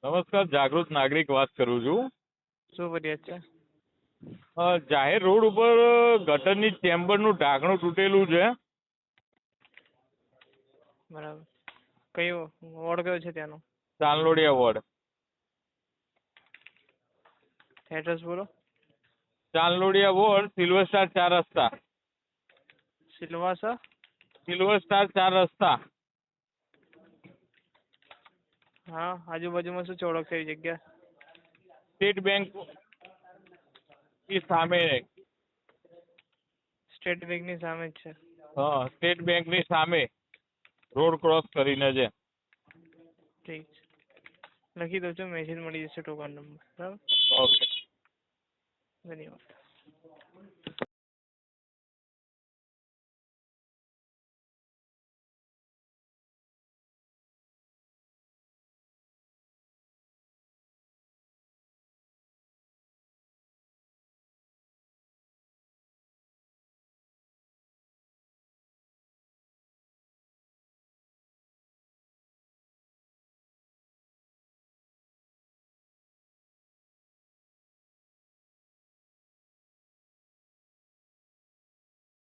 નમસ્કાર, જાગૃત નાગરિક વાત કરું છું. શું ફરિયાદ છે? જાહેર રોડ ઉપર ગટરની ચેમ્બરનું ઢાંકણું તૂટેલું છે. બરાબર. કયો વોર્ડ કયો છે ત્યાંનો? ચાંદલોડિયા વોર્ડ. એડ્રેસ બોલો. ચાંદલોડિયા વોર્ડ, સિલ્વર સ્ટાર 4 રસ્તા. સિલવાસા? સિલ્વર સ્ટાર 4 રસ્તા. હા, આજુબાજુમાં શું છે ઓળખ એવી જગ્યા? સ્ટેટ બેંક ની સામે. સ્ટેટ બેંકની સામે જ છે. હા, સ્ટેટ બેંક ની સામે રોડ ક્રોસ કરીને છે. ઠીક છે, લખી દઉં છું, મેસેજ મળી જશે ટોકન નંબર. બરાબર, ઓકે. ધન્યવાદ.